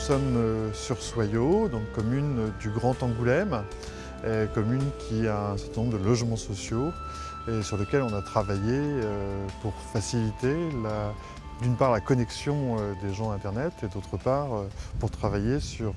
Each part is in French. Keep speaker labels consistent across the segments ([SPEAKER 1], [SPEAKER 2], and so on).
[SPEAKER 1] sommes sur Soyaux, donc commune du Grand Angoulême, commune qui a un certain nombre de logements sociaux et sur lesquels on a travaillé pour faciliter d'une part la connexion des gens à Internet et d'autre part pour travailler sur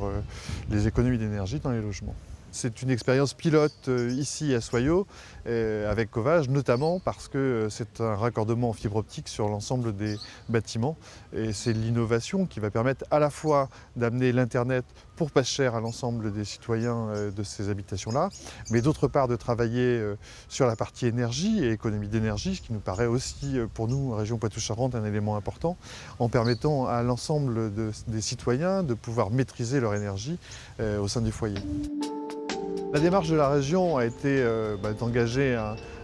[SPEAKER 1] les économies d'énergie dans les logements. C'est une expérience pilote ici à Soyaux avec Covage, notamment parce que c'est un raccordement en fibre optique sur l'ensemble des bâtiments. Et c'est l'innovation qui va permettre à la fois d'amener l'Internet pour pas cher à l'ensemble des citoyens de ces habitations-là, mais d'autre part de travailler sur la partie énergie et économie d'énergie, ce qui nous paraît aussi pour nous, région Poitou-Charentes, un élément important, en permettant à l'ensemble des citoyens de pouvoir maîtriser leur énergie au sein du foyer. La démarche de la région a été d'engager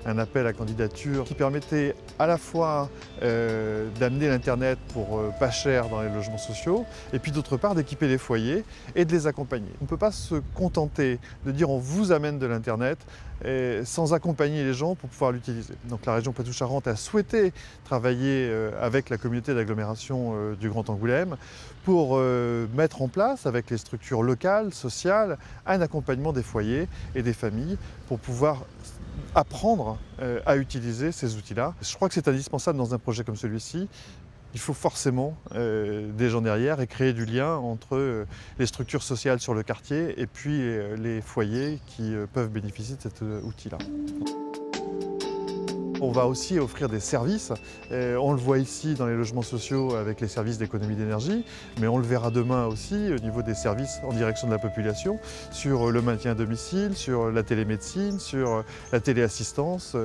[SPEAKER 1] un appel à candidature qui permettait à la fois d'amener l'Internet pour pas cher dans les logements sociaux et puis d'autre part d'équiper les foyers et de les accompagner. On ne peut pas se contenter de dire on vous amène de l'Internet sans accompagner les gens pour pouvoir l'utiliser. Donc la région Poitou-Charentes a souhaité travailler avec la communauté d'agglomération du Grand Angoulême pour mettre en place avec les structures locales, sociales, un accompagnement des foyers et des familles pour pouvoir apprendre à utiliser ces outils-là. Je crois que c'est indispensable dans un projet comme celui-ci. Il faut forcément des gens derrière et créer du lien entre les structures sociales sur le quartier et puis les foyers qui peuvent bénéficier de cet outil-là. On va aussi offrir des services. On le voit ici dans les logements sociaux avec les services d'économie d'énergie, mais on le verra demain aussi au niveau des services en direction de la population, sur le maintien à domicile, sur la télémédecine, sur la téléassistance,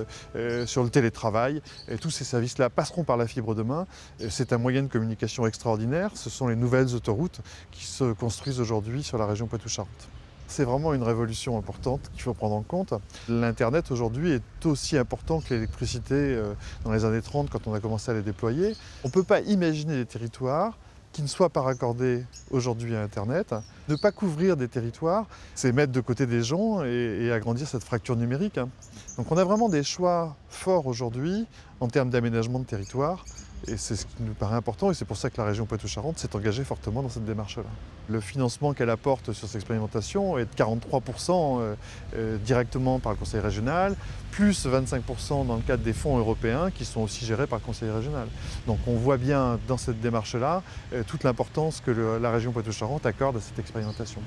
[SPEAKER 1] sur le télétravail. Et tous ces services-là passeront par la fibre demain. C'est un moyen de communication extraordinaire. Ce sont les nouvelles autoroutes qui se construisent aujourd'hui sur la région Poitou-Charentes. C'est vraiment une révolution importante qu'il faut prendre en compte. L'Internet aujourd'hui est aussi important que l'électricité dans les années 30 quand on a commencé à les déployer. On ne peut pas imaginer des territoires qui ne soient pas raccordés aujourd'hui à Internet. Ne pas couvrir des territoires, c'est mettre de côté des gens et agrandir cette fracture numérique. Donc on a vraiment des choix forts aujourd'hui en termes d'aménagement de territoire. Et c'est ce qui nous paraît important et c'est pour ça que la région Poitou-Charentes s'est engagée fortement dans cette démarche-là. Le financement qu'elle apporte sur cette expérimentation est de 43% directement par le conseil régional, plus 25% dans le cadre des fonds européens qui sont aussi gérés par le conseil régional. Donc on voit bien dans cette démarche-là toute l'importance que la région Poitou-Charentes accorde à cette expérimentation.